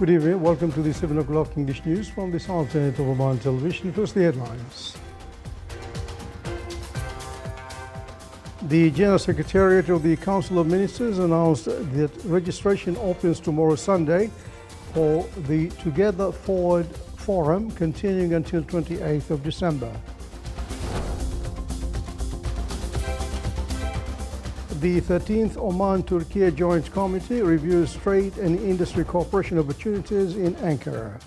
Good evening. Welcome to the 7 o'clock English news from the Sultanate of Oman Television. First, the headlines. The General Secretariat of the Council of Ministers announced that registration opens tomorrow Sunday for the Together Forward Forum, continuing until 28th of December. The 13th Oman-Turkey Joint Committee reviews trade and industry cooperation opportunities in Ankara.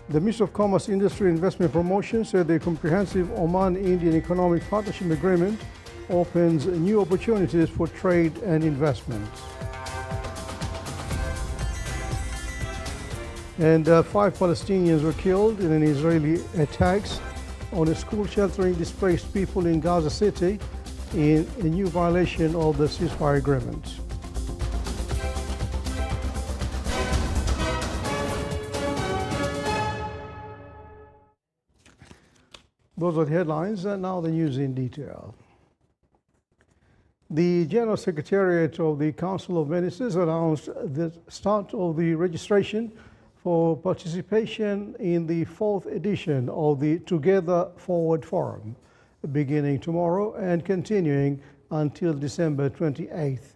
The Ministry of Commerce, Industry and Investment Promotion said the comprehensive Oman-Indian Economic Partnership Agreement opens new opportunities for trade and investment. And 5 Palestinians were killed in an Israeli attacks on a school sheltering displaced people in Gaza City in a new violation of the ceasefire agreement. Those are the headlines, and now the news in detail. The General Secretariat of the Council of Ministers announced the start of the registration for participation in the 4th edition of the Together Forward Forum, beginning tomorrow and continuing until December 28th.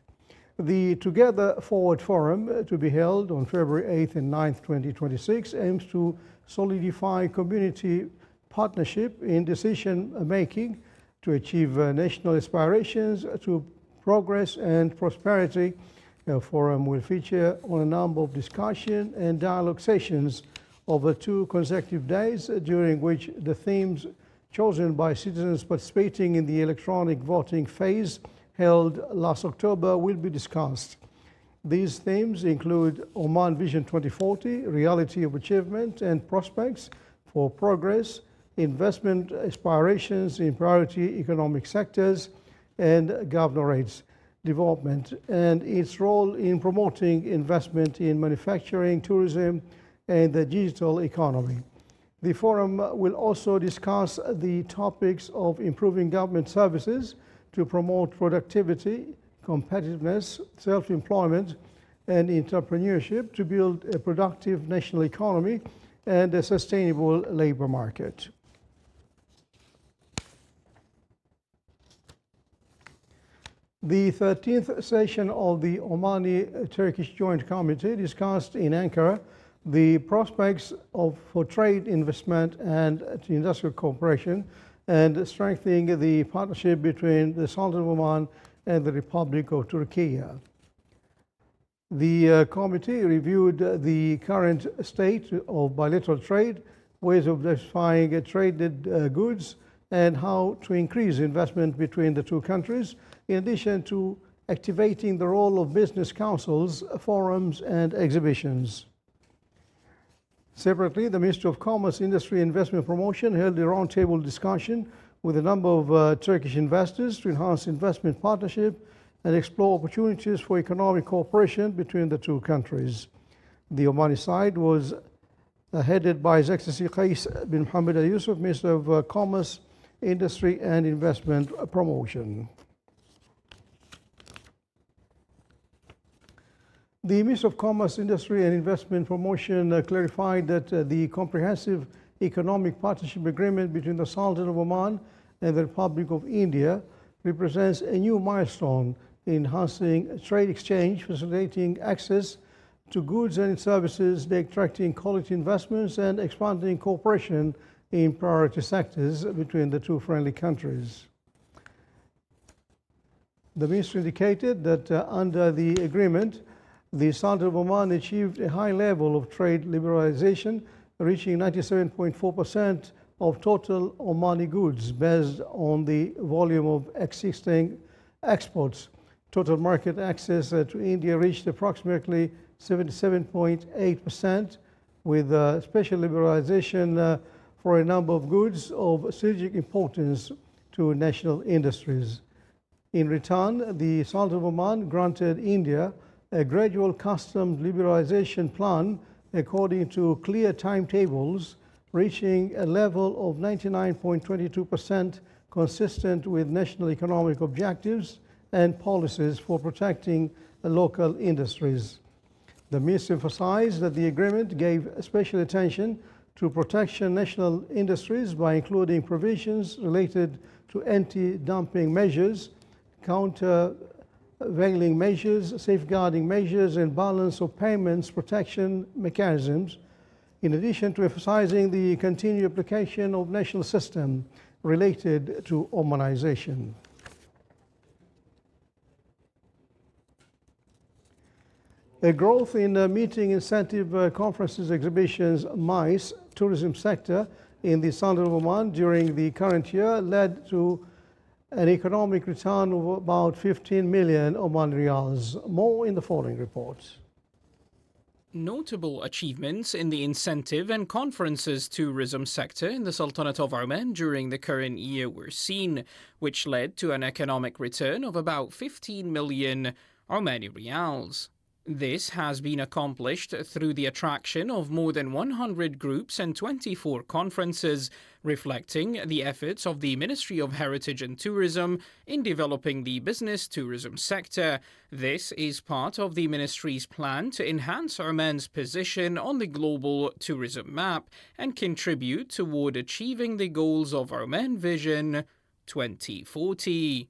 The Together Forward Forum, to be held on February 8th and 9th, 2026, aims to solidify community partnership in decision-making to achieve national aspirations to progress and prosperity. The forum will feature on a number of discussion and dialogue sessions over 2 consecutive days, during which the themes chosen by citizens participating in the electronic voting phase held last October will be discussed. These themes include Oman Vision 2040, reality of achievement and prospects for progress, investment aspirations in priority economic sectors, and governorates development and its role in promoting investment in manufacturing, tourism, and the digital economy. The forum will also discuss the topics of improving government services to promote productivity, competitiveness, self-employment, and entrepreneurship to build a productive national economy and a sustainable labor market. The 13th session of the Omani-Turkish Joint Committee discussed in Ankara the prospects for trade, investment, and industrial cooperation, and strengthening the partnership between the Sultanate of Oman and the Republic of Turkey. The committee reviewed the current state of bilateral trade, ways of diversifying traded goods, and how to increase investment between the 2 countries, in addition to activating the role of business councils, forums, and exhibitions. Separately, the Ministry of Commerce, Industry and Investment Promotion held a roundtable discussion with a number of Turkish investors to enhance investment partnership and explore opportunities for economic cooperation between the 2 countries. The Omani side was headed by His Excellency Qais bin Mohammed Al Yusuf, Minister of Commerce, Industry and Investment Promotion. The Ministry of Commerce, Industry and Investment Promotion clarified that the Comprehensive Economic Partnership Agreement between the Sultanate of Oman and the Republic of India represents a new milestone in enhancing trade exchange, facilitating access to goods and services, attracting quality investments, and expanding cooperation in priority sectors between the 2 friendly countries. The Ministry indicated that under the agreement, the Sultanate of Oman achieved a high level of trade liberalization, reaching 97.4% of total Omani goods based on the volume of existing exports. Total market access to India reached approximately 77.8%, with special liberalization for a number of goods of strategic importance to national industries. In return, the Sultanate of Oman granted India a gradual customs liberalization plan according to clear timetables, reaching a level of 99.22%, consistent with national economic objectives and policies for protecting local industries. The ministry emphasized that the agreement gave special attention to protection national industries by including provisions related to anti-dumping measures, countervailing measures, safeguarding measures, and balance of payments protection mechanisms, in addition to emphasizing the continued application of national system related to harmonization. A growth in meeting incentive conferences, exhibitions, MICE, tourism sector in the Sultanate of Oman during the current year led to an economic return of about 15 million Oman riyals. More in the following report. Notable achievements in the incentive and conferences tourism sector in the Sultanate of Oman during the current year were seen, which led to an economic return of about 15 million Omani riyals. This has been accomplished through the attraction of more than 100 groups and 24 conferences, reflecting the efforts of the Ministry of Heritage and Tourism in developing the business tourism sector. This is part of the ministry's plan to enhance Oman's position on the global tourism map and contribute toward achieving the goals of Oman Vision 2040.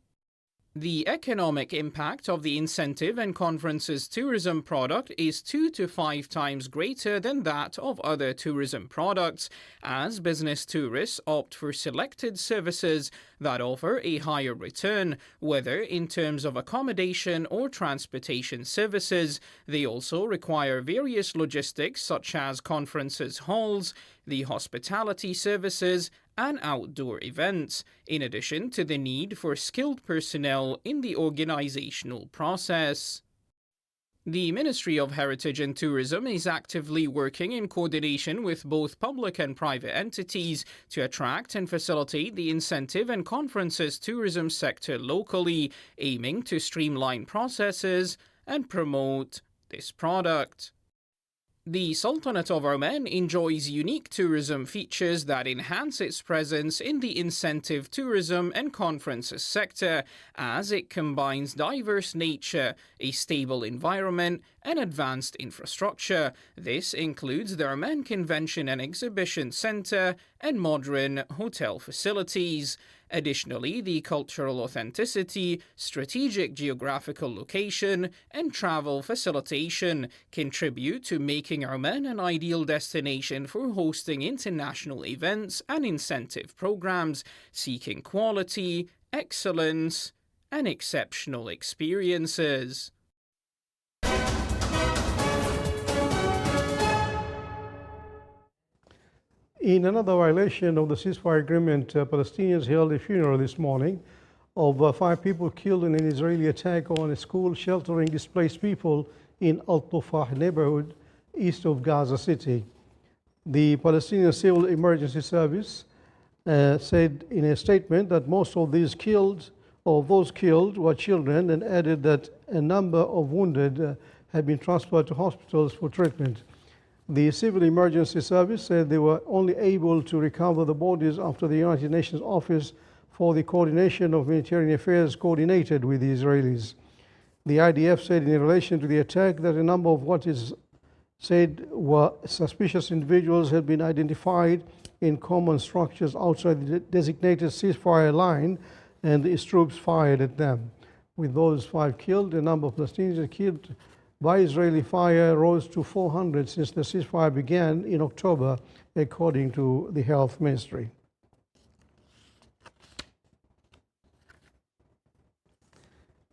The economic impact of the incentive and conferences tourism product is 2 to 5 times greater than that of other tourism products, as business tourists opt for selected services that offer a higher return, whether in terms of accommodation or transportation services. They also require various logistics such as conferences halls, the hospitality services, and outdoor events, in addition to the need for skilled personnel in the organizational process. The Ministry of Heritage and Tourism is actively working in coordination with both public and private entities to attract and facilitate the incentive and conferences tourism sector locally, aiming to streamline processes and promote this product. The Sultanate of Oman enjoys unique tourism features that enhance its presence in the incentive tourism and conferences sector, as it combines diverse nature, a stable environment, and advanced infrastructure. This includes the Oman Convention and Exhibition Center and modern hotel facilities. Additionally, the cultural authenticity, strategic geographical location, and travel facilitation contribute to making Oman an ideal destination for hosting international events and incentive programs, seeking quality, excellence, and exceptional experiences. In another violation of the ceasefire agreement, Palestinians held a funeral this morning of 5 people killed in an Israeli attack on a school sheltering displaced people in Al-Tufah neighborhood east of Gaza City. The Palestinian Civil Emergency Service said in a statement that most of those killed were children, and added that a number of wounded had been transferred to hospitals for treatment. The Civil Emergency Service said they were only able to recover the bodies after the United Nations Office for the Coordination of Humanitarian Affairs coordinated with the Israelis. The IDF said in relation to the attack that a number of what is said were suspicious individuals had been identified in common structures outside the designated ceasefire line, and its troops fired at them. With those 5 killed, the number of Palestinians killed by Israeli fire rose to 400 since the ceasefire began in October, according to the Health Ministry.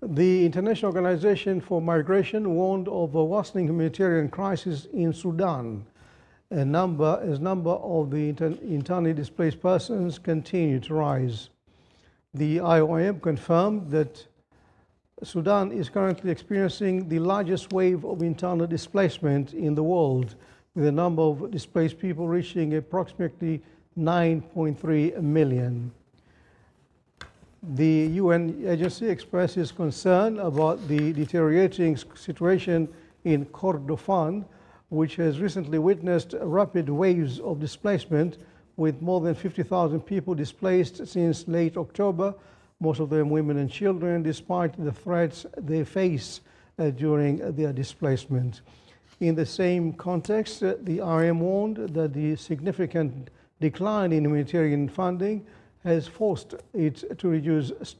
The International Organization for Migration warned of a worsening humanitarian crisis in Sudan, as number of the internally displaced persons continue to rise. The IOM confirmed that Sudan is currently experiencing the largest wave of internal displacement in the world, with the number of displaced people reaching approximately 9.3 million. The UN agency expresses concern about the deteriorating situation in Kordofan, which has recently witnessed rapid waves of displacement, with more than 50,000 people displaced since late October, most of them women and children, despite the threats they face during their displacement. In the same context, the RM warned that the significant decline in humanitarian funding has forced it to reduce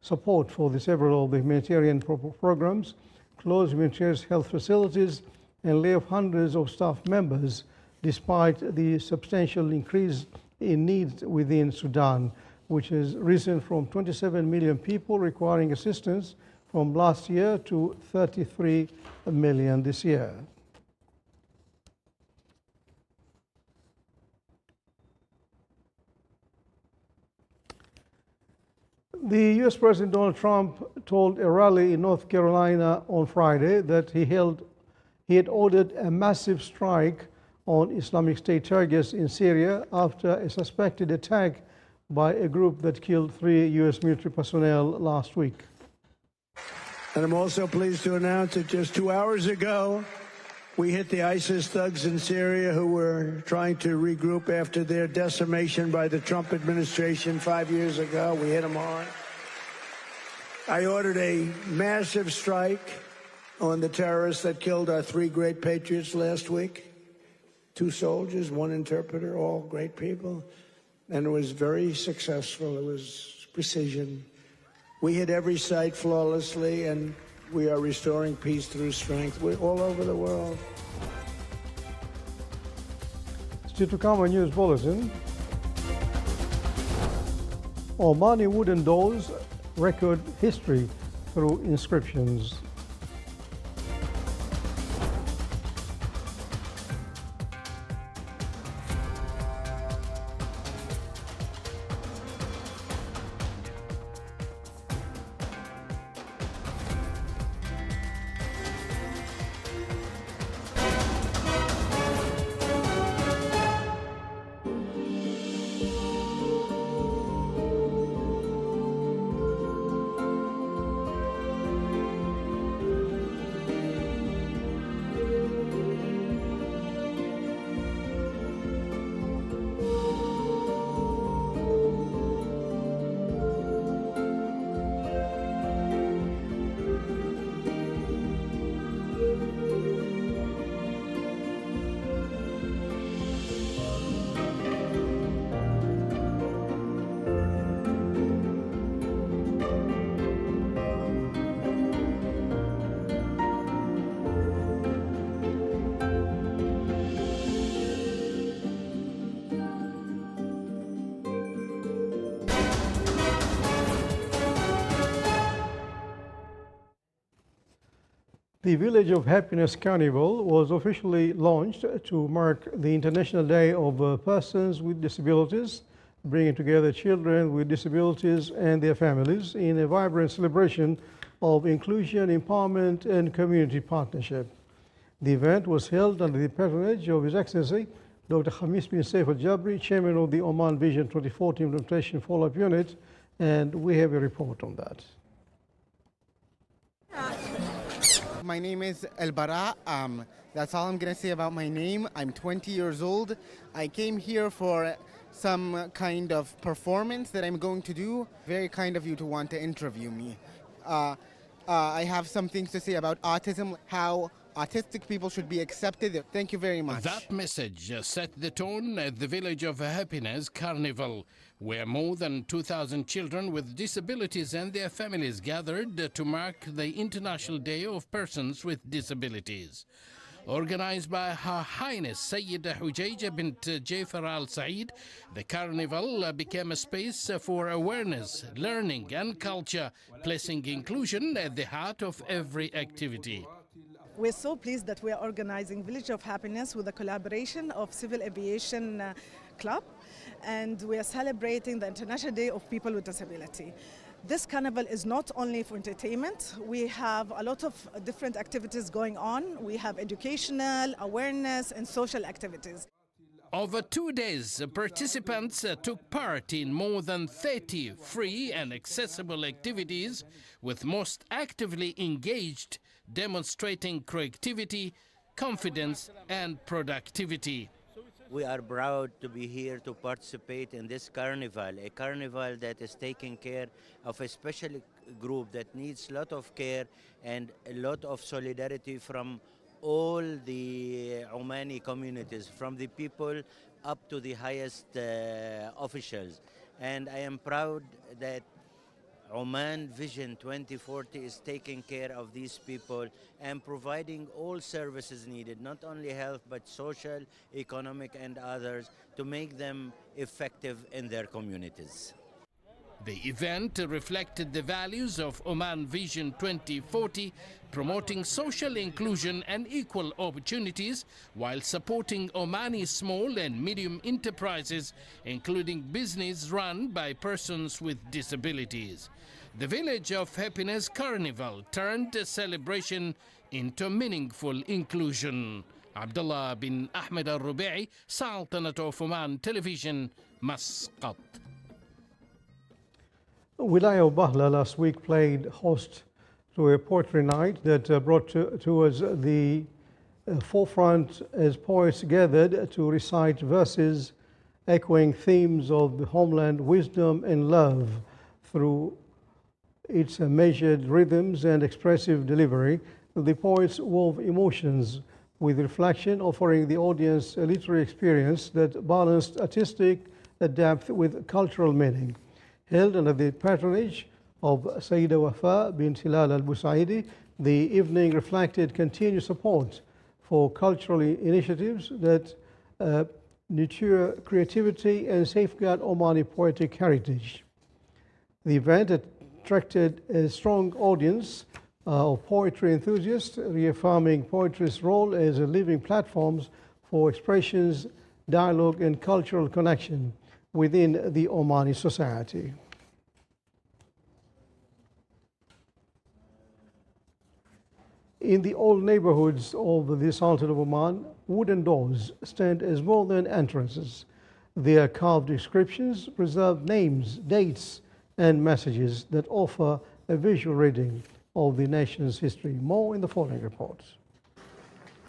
support for several of the humanitarian programs, close humanitarian health facilities, and lay off hundreds of staff members, despite the substantial increase in needs within Sudan, which has risen from 27 million people requiring assistance from last year to 33 million this year. The U.S. President Donald Trump told a rally in North Carolina on Friday that he had ordered a massive strike on Islamic State targets in Syria after a suspected attack by a group that killed 3 U.S. military personnel last week. And I'm also pleased to announce that just 2 hours ago, we hit the ISIS thugs in Syria who were trying to regroup after their decimation by the Trump administration 5 years ago. We hit them hard. I ordered a massive strike on the terrorists that killed our 3 great patriots last week. 2 soldiers, 1 interpreter, all great people. And it was very successful. It was precision. We hit every site flawlessly, and we are restoring peace through strength. We're all over the world. Still to come, a news bulletin. Omani wooden doors record history through inscriptions. The Village of Happiness Carnival was officially launched to mark the International Day of Persons with Disabilities, bringing together children with disabilities and their families in a vibrant celebration of inclusion, empowerment, and community partnership. The event was held under the patronage of His Excellency Dr. Khamis bin Saif Al-Jabri, Chairman of the Oman Vision 2040 Implementation Follow-up Unit, and we have a report on that. My name is El Bara. That's all I'm going to say about my name. I'm 20 years old. I came here for some kind of performance that I'm going to do. Very kind of you to want to interview me. I have some things to say about autism, how autistic people should be accepted. Thank you very much. That message set the tone at the Village of Happiness Carnival, where more than 2,000 children with disabilities and their families gathered to mark the International Day of Persons with Disabilities. Organized by Her Highness Sayyida Hujayja bint Jafar Al Saeed, the carnival became a space for awareness, learning, and culture, placing inclusion at the heart of every activity. We're so pleased that we are organizing Village of Happiness with the collaboration of Civil Aviation Club, and we are celebrating the International Day of People with Disability. This carnival is not only for entertainment. We have a lot of different activities going on. We have educational, awareness, and social activities. Over 2 days, participants took part in more than 30 free and accessible activities, with most actively engaged demonstrating creativity, confidence, and productivity. We are proud to be here to participate in this carnival, a carnival that is taking care of a special group that needs a lot of care and a lot of solidarity from all the Omani communities, from the people up to the highest officials. And I am proud that Oman Vision 2040 is taking care of these people and providing all services needed, not only health, but social, economic, and others, to make them effective in their communities. The event reflected the values of Oman Vision 2040, promoting social inclusion and equal opportunities while supporting Omani small and medium enterprises, including business run by persons with disabilities. The Village of Happiness Carnival turned a celebration into meaningful inclusion. Abdullah bin Ahmed al-Rubi'i, Sultanate of Oman Television, Muscat. Wilaya of Bahla last week played host to a poetry night that brought towards the forefront as poets gathered to recite verses echoing themes of the homeland, wisdom and love through its measured rhythms and expressive delivery. The poets wove emotions with reflection, offering the audience a literary experience that balanced artistic depth with cultural meaning. Held under the patronage of Sayyida Wafa bint Hilal al-Busaidi, the evening reflected continued support for cultural initiatives that nurture creativity and safeguard Omani poetic heritage. The event attracted a strong audience of poetry enthusiasts, reaffirming poetry's role as a living platform for expressions, dialogue, and cultural connection within the Omani society. In the old neighborhoods of the Sultanate of Oman, wooden doors stand as more than entrances. Their carved inscriptions preserve names, dates, and messages that offer a visual reading of the nation's history. More in the following report.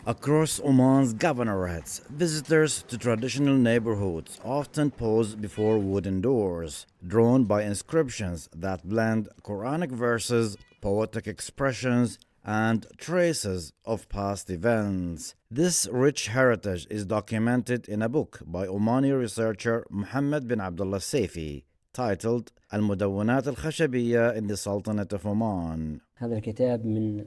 Across Oman's governorates, visitors to traditional neighborhoods often pause before wooden doors, drawn by inscriptions that blend Quranic verses, poetic expressions, and traces of past events. This rich heritage is documented in a book by Omani researcher Muhammad bin Abdullah Saifi, titled المدونات الخشبية in the Sultanate of Oman. هذا الكتاب من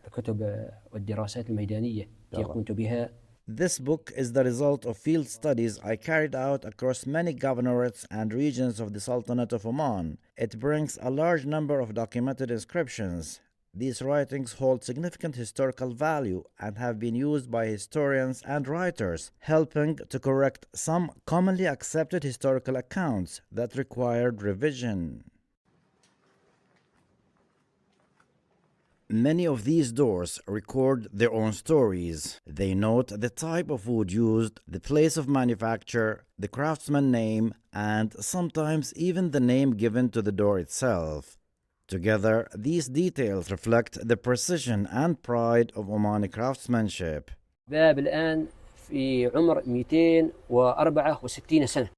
الكتب والدراسات الميدانية التي قمت بها. This book is the result of field studies I carried out across many governorates and regions of the Sultanate of Oman. It brings a large number of documented inscriptions. These writings hold significant historical value and have been used by historians and writers, helping to correct some commonly accepted historical accounts that required revision. Many of these doors record their own stories. They note the type of wood used, the place of manufacture, the craftsman name, and sometimes even the name given to the door itself. Together, these details reflect the precision and pride of Omani craftsmanship. باب الآن في عمر 264 سنة.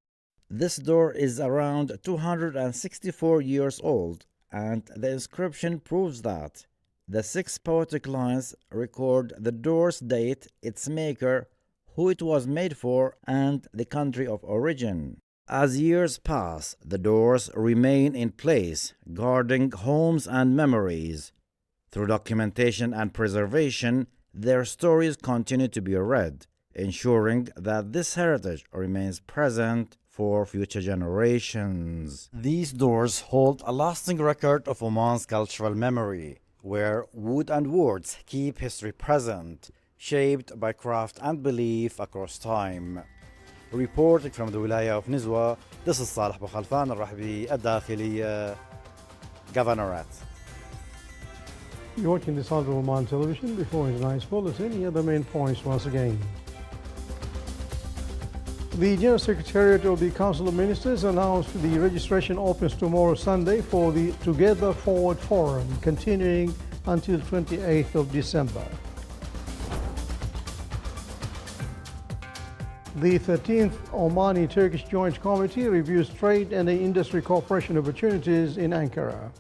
This door is around 264 years old, and the inscription proves that. The 6 poetic lines record the door's date, its maker, who it was made for, and the country of origin. As years pass, the doors remain in place, guarding homes and memories. Through documentation and preservation, their stories continue to be read, ensuring that this heritage remains present for future generations. These doors hold a lasting record of Oman's cultural memory, where wood and words keep history present, shaped by craft and belief across time. Reporting from the Wilaya of Nizwa, this is Salih Bukhalfan al-Rahbi, الداخلية Governorate. You're watching the Sultanate of Oman television. Before tonight's bulletin, here are the main points once again. The General Secretariat of the Council of Ministers announced the registration opens tomorrow Sunday for the Together Forward Forum, continuing until 28th of December. The 13th Omani-Turkish Joint Committee reviews trade and industry cooperation opportunities in Ankara.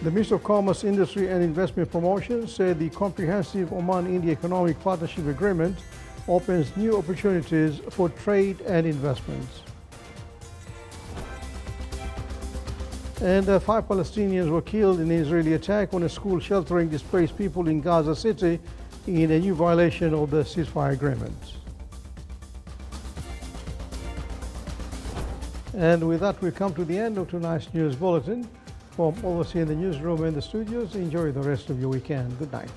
The Minister of Commerce, Industry and Investment Promotion said the comprehensive Oman-India Economic Partnership Agreement opens new opportunities for trade and investments. And 5 Palestinians were killed in an Israeli attack on a school sheltering displaced people in Gaza City in a new violation of the ceasefire agreement. And with that, we come to the end of tonight's news bulletin. From all of us here in the newsroom and the studios, enjoy the rest of your weekend. Good night.